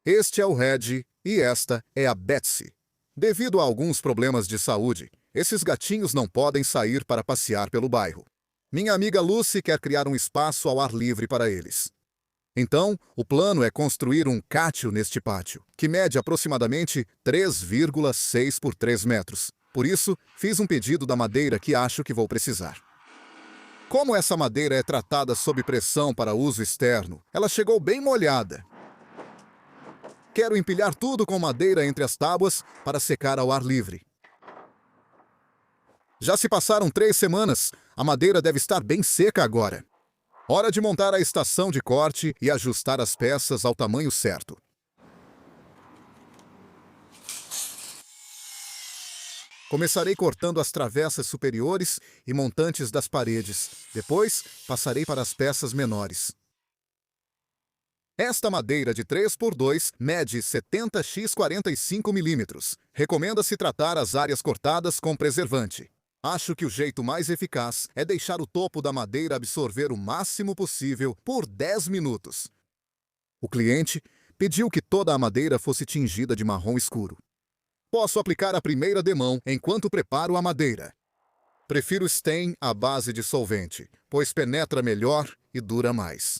Este é o Red e esta é a Betsy. Devido a alguns problemas de saúde, esses gatinhos não podem sair para passear pelo bairro. Minha amiga Lucy quer criar um espaço ao ar livre para eles. Então, o plano é construir um cátio neste pátio, que mede aproximadamente 3,6 por 3 metros. Por isso, fiz um pedido da madeira que acho que vou precisar. Como essa madeira é tratada sob pressão para uso externo, ela chegou bem molhada. Quero empilhar tudo com madeira entre as tábuas para secar ao ar livre. Já se passaram 3 semanas, a madeira deve estar bem seca agora. Hora de montar a estação de corte e ajustar as peças ao tamanho certo. Começarei cortando as travessas superiores e montantes das paredes. Depois, passarei para as peças menores. Esta madeira de 3x2 mede 70 x 45 mm. Recomenda-se tratar as áreas cortadas com preservante. Acho que o jeito mais eficaz é deixar o topo da madeira absorver o máximo possível por 10 minutos. O cliente pediu que toda a madeira fosse tingida de marrom escuro. Posso aplicar a primeira demão enquanto preparo a madeira. Prefiro stain à base de solvente, pois penetra melhor e dura mais.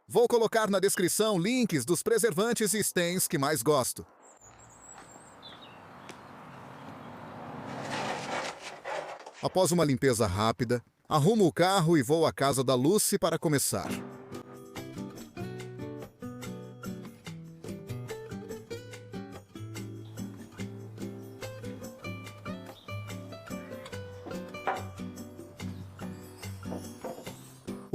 Vou colocar na descrição links dos preservantes e stains que mais gosto. Após uma limpeza rápida, arrumo o carro e vou à casa da Lucy para começar.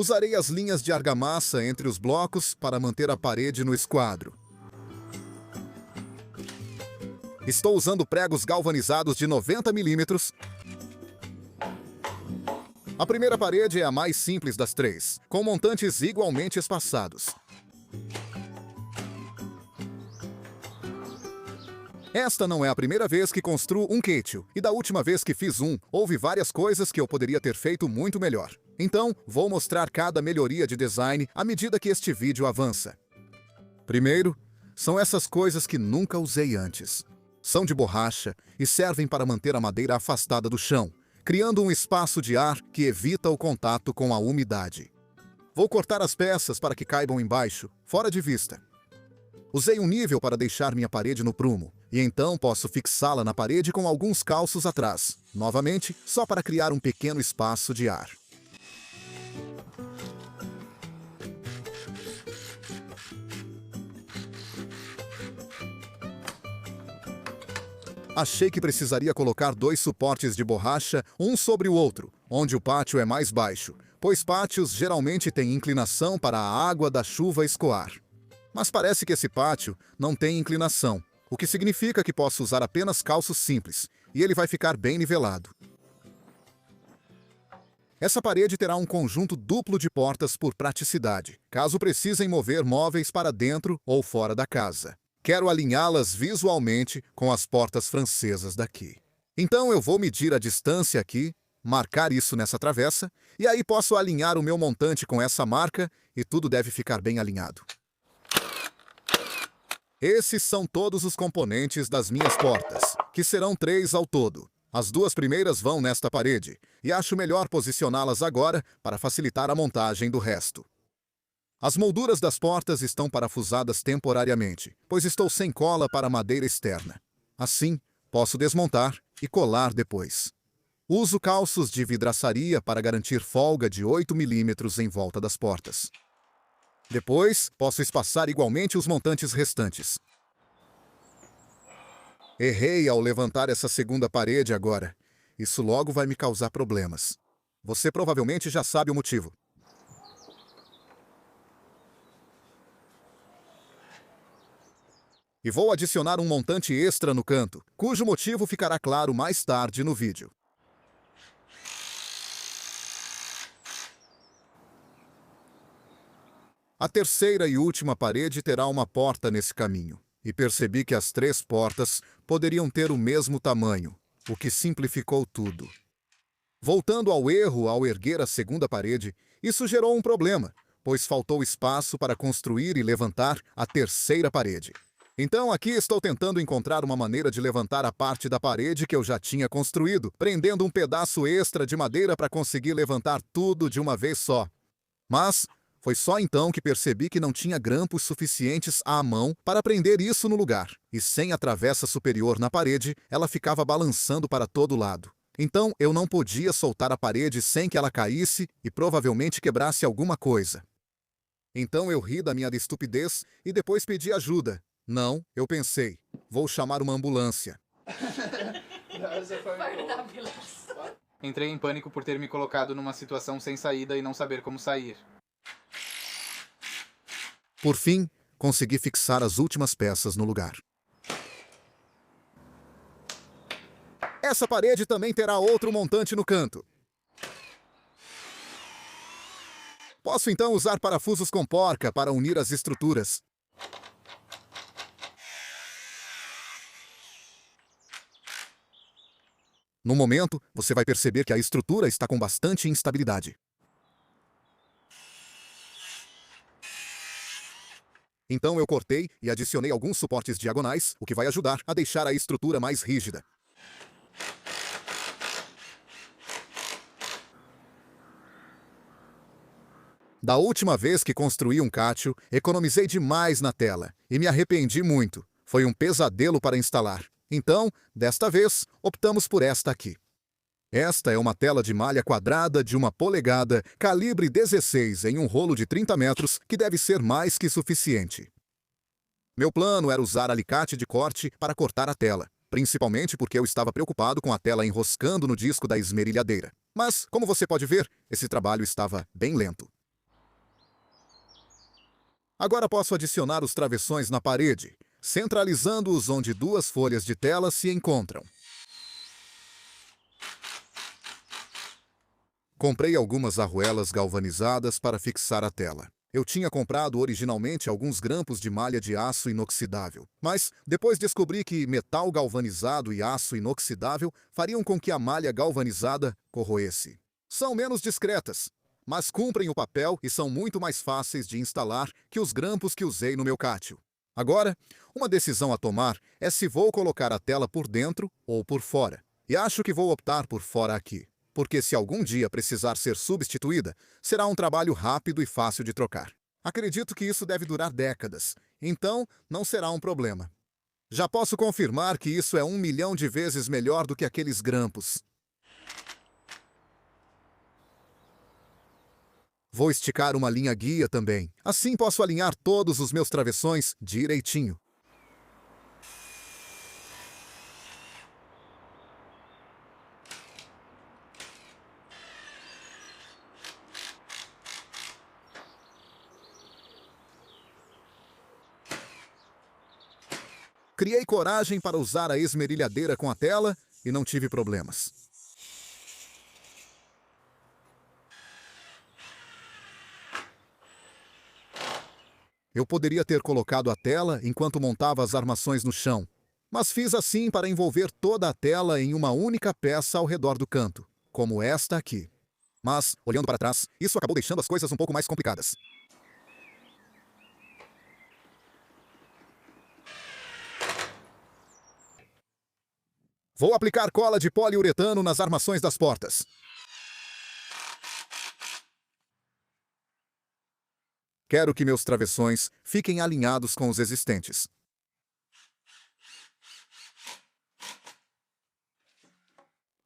Usarei as linhas de argamassa entre os blocos para manter a parede no esquadro. Estou usando pregos galvanizados de 90 mm. A primeira parede é a mais simples das 3, com montantes igualmente espaçados. Esta não é a primeira vez que construo um cátio, e da última vez que fiz houve várias coisas que eu poderia ter feito muito melhor. Então, vou mostrar cada melhoria de design à medida que este vídeo avança. Primeiro, são essas coisas que nunca usei antes. São de borracha e servem para manter a madeira afastada do chão, criando um espaço de ar que evita o contato com a umidade. Vou cortar as peças para que caibam embaixo, fora de vista. Usei um nível para deixar minha parede no prumo, e então posso fixá-la na parede com alguns calços atrás, novamente, só para criar um pequeno espaço de ar. Achei que precisaria colocar 2 suportes de borracha, um sobre o outro, onde o pátio é mais baixo, pois pátios geralmente têm inclinação para a água da chuva escoar. Mas parece que esse pátio não tem inclinação, o que significa que posso usar apenas calços simples, e ele vai ficar bem nivelado. Essa parede terá um conjunto duplo de portas por praticidade, caso precisem mover móveis para dentro ou fora da casa. Quero alinhá-las visualmente com as portas francesas daqui. Então eu vou medir a distância aqui, marcar isso nessa travessa, e aí posso alinhar o meu montante com essa marca e tudo deve ficar bem alinhado. Esses são todos os componentes das minhas portas, que serão 3 ao todo. As 2 primeiras vão nesta parede, e acho melhor posicioná-las agora para facilitar a montagem do resto. As molduras das portas estão parafusadas temporariamente, pois estou sem cola para a madeira externa. Assim, posso desmontar e colar depois. Uso calços de vidraçaria para garantir folga de 8 mm em volta das portas. Depois, posso espaçar igualmente os montantes restantes. Errei ao levantar essa segunda parede agora. Isso logo vai me causar problemas. Você provavelmente já sabe o motivo. E vou adicionar um montante extra no canto, cujo motivo ficará claro mais tarde no vídeo. A terceira e última parede terá uma porta nesse caminho, e percebi que as 3 portas poderiam ter o mesmo tamanho, o que simplificou tudo. Voltando ao erro ao erguer a segunda parede, isso gerou um problema, pois faltou espaço para construir e levantar a terceira parede. Então aqui estou tentando encontrar uma maneira de levantar a parte da parede que eu já tinha construído, prendendo um pedaço extra de madeira para conseguir levantar tudo de uma vez só. Mas foi só então que percebi que não tinha grampos suficientes à mão para prender isso no lugar. E sem a travessa superior na parede, ela ficava balançando para todo lado. Então eu não podia soltar a parede sem que ela caísse e provavelmente quebrasse alguma coisa. Então eu ri da minha estupidez e depois pedi ajuda. Não, eu pensei, vou chamar uma ambulância. Entrei em pânico por ter me colocado numa situação sem saída e não saber como sair. Por fim, consegui fixar as últimas peças no lugar. Essa parede também terá outro montante no canto. Posso então usar parafusos com porca para unir as estruturas. No momento, você vai perceber que a estrutura está com bastante instabilidade. Então eu cortei e adicionei alguns suportes diagonais, o que vai ajudar a deixar a estrutura mais rígida. Da última vez que construí um cátio, economizei demais na tela e me arrependi muito. Foi um pesadelo para instalar. Então, desta vez, optamos por esta aqui. Esta é uma tela de malha quadrada de 1 polegada, calibre 16 em um rolo de 30 metros, que deve ser mais que suficiente. Meu plano era usar alicate de corte para cortar a tela, principalmente porque eu estava preocupado com a tela enroscando no disco da esmerilhadeira. Mas, como você pode ver, esse trabalho estava bem lento. Agora posso adicionar os travessões na parede, centralizando-os onde 2 folhas de tela se encontram. Comprei algumas arruelas galvanizadas para fixar a tela. Eu tinha comprado originalmente alguns grampos de malha de aço inoxidável, mas depois descobri que metal galvanizado e aço inoxidável fariam com que a malha galvanizada corroesse. São menos discretas, mas cumprem o papel e são muito mais fáceis de instalar que os grampos que usei no meu cátio. Agora, uma decisão a tomar é se vou colocar a tela por dentro ou por fora. E acho que vou optar por fora aqui, porque se algum dia precisar ser substituída, será um trabalho rápido e fácil de trocar. Acredito que isso deve durar décadas, então não será um problema. Já posso confirmar que isso é 1 milhão de vezes melhor do que aqueles grampos. Vou esticar uma linha guia também. Assim posso alinhar todos os meus travessões direitinho. Criei coragem para usar a esmerilhadeira com a tela e não tive problemas. Eu poderia ter colocado a tela enquanto montava as armações no chão, mas fiz assim para envolver toda a tela em uma única peça ao redor do canto, como esta aqui. Mas, olhando para trás, isso acabou deixando as coisas um pouco mais complicadas. Vou aplicar cola de poliuretano nas armações das portas. Quero que meus travessões fiquem alinhados com os existentes.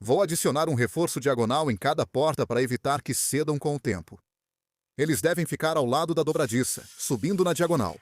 Vou adicionar um reforço diagonal em cada porta para evitar que cedam com o tempo. Eles devem ficar ao lado da dobradiça, subindo na diagonal.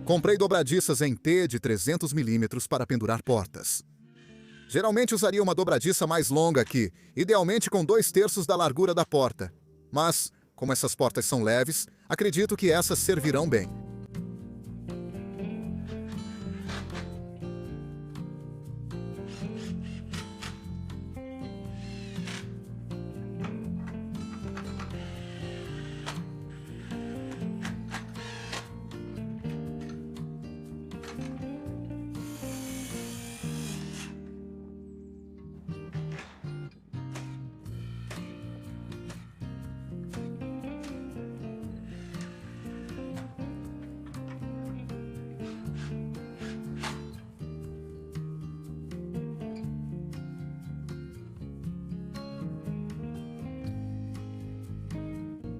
Comprei dobradiças em T de 300 mm para pendurar portas. Geralmente usaria uma dobradiça mais longa aqui, idealmente com 2/3 da largura da porta. Mas, Como essas portas são leves, acredito que essas servirão bem.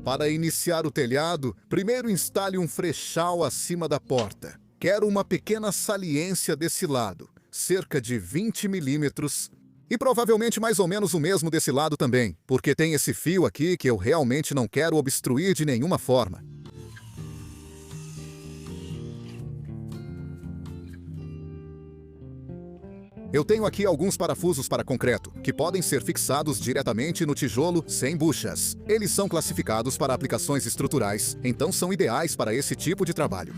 Para iniciar o telhado, primeiro instale um frechal acima da porta. Quero uma pequena saliência desse lado, cerca de 20 milímetros, e provavelmente mais ou menos o mesmo desse lado também, porque tem esse fio aqui que eu realmente não quero obstruir de nenhuma forma. Eu tenho aqui alguns parafusos para concreto, que podem ser fixados diretamente no tijolo sem buchas. Eles são classificados para aplicações estruturais, então são ideais para esse tipo de trabalho.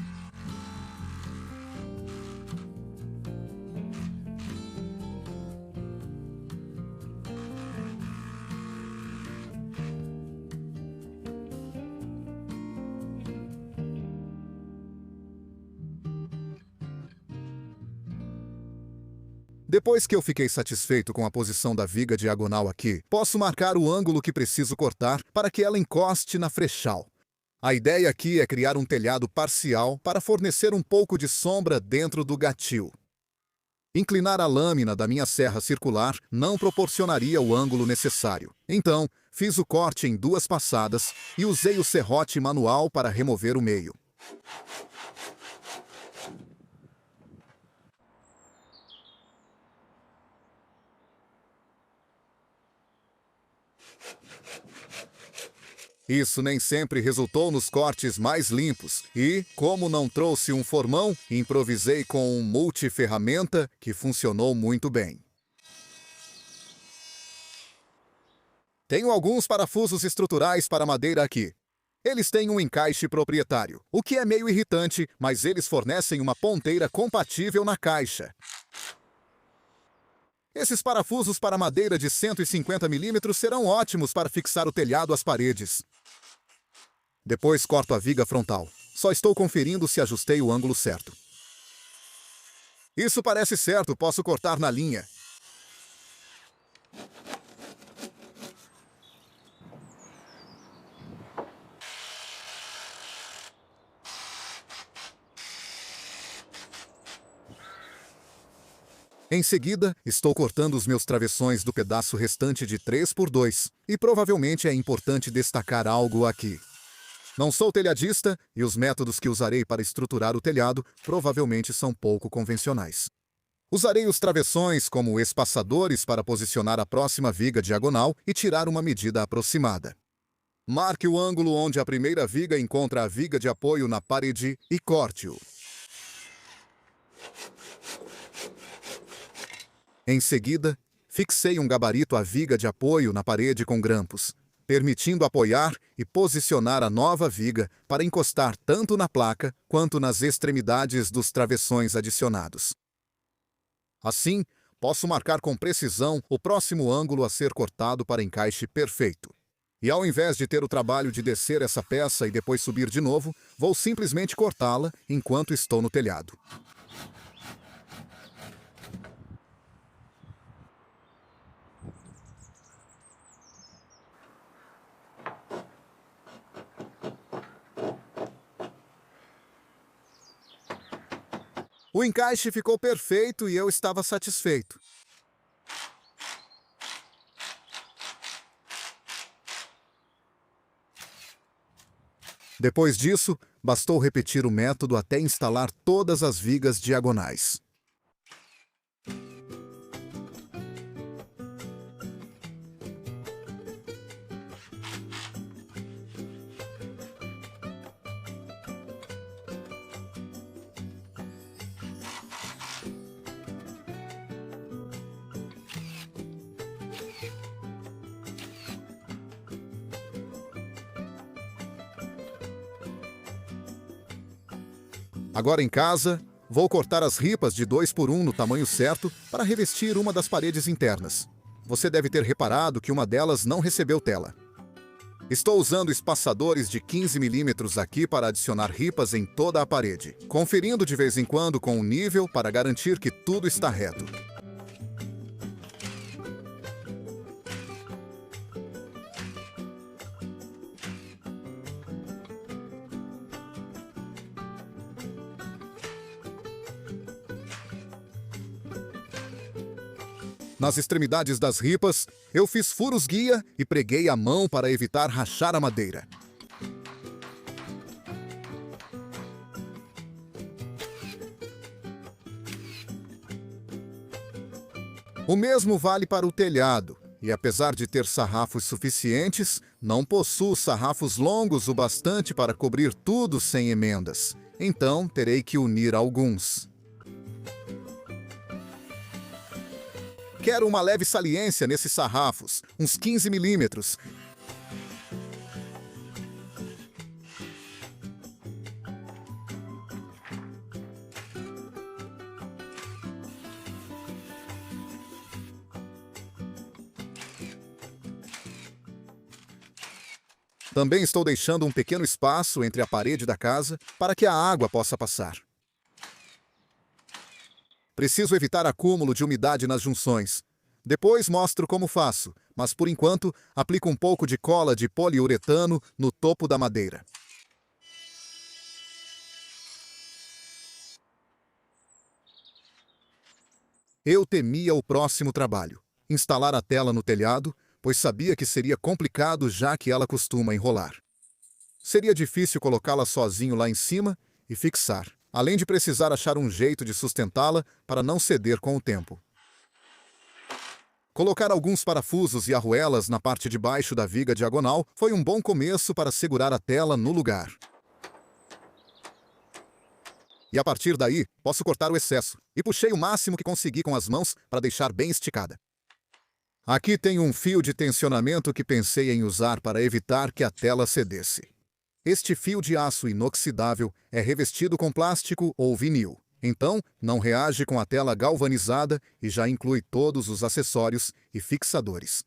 Depois que eu fiquei satisfeito com a posição da viga diagonal aqui, posso marcar o ângulo que preciso cortar para que ela encoste na frechal. A ideia aqui é criar um telhado parcial para fornecer um pouco de sombra dentro do gatil. Inclinar a lâmina da minha serra circular não proporcionaria o ângulo necessário. Então, fiz o corte em 2 passadas e usei o serrote manual para remover o meio. Isso nem sempre resultou nos cortes mais limpos e, como não trouxe um formão, improvisei com um multiferramenta que funcionou muito bem. Tenho alguns parafusos estruturais para madeira aqui. Eles têm um encaixe proprietário, o que é meio irritante, mas eles fornecem uma ponteira compatível na caixa. Esses parafusos para madeira de 150 milímetros serão ótimos para fixar o telhado às paredes. Depois corto a viga frontal. Só estou conferindo se ajustei o ângulo certo. Isso parece certo, posso cortar na linha. Em seguida, estou cortando os meus travessões do pedaço restante de 3x2. E provavelmente é importante destacar algo aqui. Não sou telhadista e os métodos que usarei para estruturar o telhado provavelmente são pouco convencionais. Usarei os travessões como espaçadores para posicionar a próxima viga diagonal e tirar uma medida aproximada. Marque o ângulo onde a primeira viga encontra a viga de apoio na parede e corte-o. Em seguida, fixei um gabarito à viga de apoio na parede com grampos, permitindo apoiar e posicionar a nova viga para encostar tanto na placa quanto nas extremidades dos travessões adicionados. Assim, posso marcar com precisão o próximo ângulo a ser cortado para encaixe perfeito. E ao invés de ter o trabalho de descer essa peça e depois subir de novo, vou simplesmente cortá-la enquanto estou no telhado. O encaixe ficou perfeito e eu estava satisfeito. Depois disso, bastou repetir o método até instalar todas as vigas diagonais. Agora em casa, vou cortar as ripas de 2x1 no tamanho certo para revestir uma das paredes internas. Você deve ter reparado que uma delas não recebeu tela. Estou usando espaçadores de 15 mm aqui para adicionar ripas em toda a parede, conferindo de vez em quando com o nível para garantir que tudo está reto. Nas extremidades das ripas, eu fiz furos guia e preguei a mão para evitar rachar a madeira. O mesmo vale para o telhado, e apesar de ter sarrafos suficientes, não possuo sarrafos longos o bastante para cobrir tudo sem emendas. Então, terei que unir alguns. Quero uma leve saliência nesses sarrafos, uns 15 mm. Também estou deixando um pequeno espaço entre a parede da casa para que a água possa passar. Preciso evitar acúmulo de umidade nas junções. Depois mostro como faço, mas por enquanto aplico um pouco de cola de poliuretano no topo da madeira. Eu temia o próximo trabalho, instalar a tela no telhado, pois sabia que seria complicado já que ela costuma enrolar. Seria difícil colocá-la sozinho lá em cima e fixar, além de precisar achar um jeito de sustentá-la para não ceder com o tempo. Colocar alguns parafusos e arruelas na parte de baixo da viga diagonal foi um bom começo para segurar a tela no lugar. E a partir daí, posso cortar o excesso, e puxei o máximo que consegui com as mãos para deixar bem esticada. Aqui tem um fio de tensionamento que pensei em usar para evitar que a tela cedesse. Este fio de aço inoxidável é revestido com plástico ou vinil, então não reage com a tela galvanizada e já inclui todos os acessórios e fixadores.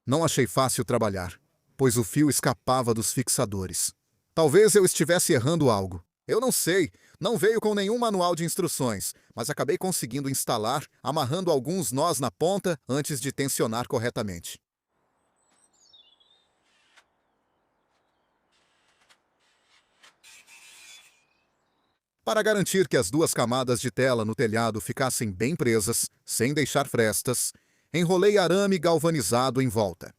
Não achei fácil trabalhar, pois o fio escapava dos fixadores. Talvez eu estivesse errando algo. Eu não sei, não veio com nenhum manual de instruções, mas acabei conseguindo instalar, amarrando alguns nós na ponta antes de tensionar corretamente. Para garantir que as duas camadas de tela no telhado ficassem bem presas, sem deixar frestas, enrolei arame galvanizado em volta.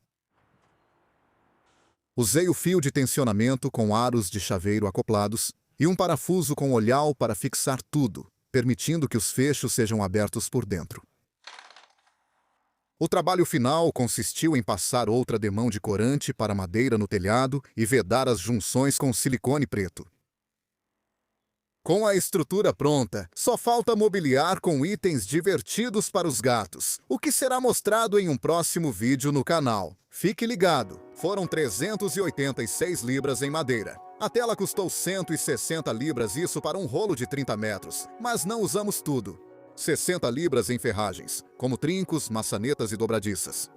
Usei o fio de tensionamento com aros de chaveiro acoplados e um parafuso com olhal para fixar tudo, permitindo que os fechos sejam abertos por dentro. O trabalho final consistiu em passar outra demão de corante para a madeira no telhado e vedar as junções com silicone preto. Com a estrutura pronta, só falta mobiliar com itens divertidos para os gatos, o que será mostrado em um próximo vídeo no canal. Fique ligado, foram 386 libras em madeira. A tela custou 160 libras, isso para um rolo de 30 metros, mas não usamos tudo. 60 libras em ferragens, como trincos, maçanetas e dobradiças.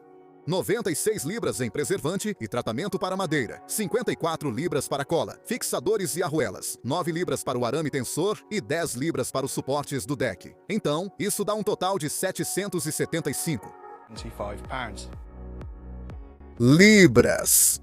96 libras em preservante e tratamento para madeira, 54 libras para cola, fixadores e arruelas, 9 libras para o arame tensor e 10 libras para os suportes do deck. Então, isso dá um total de 775 £75. libras.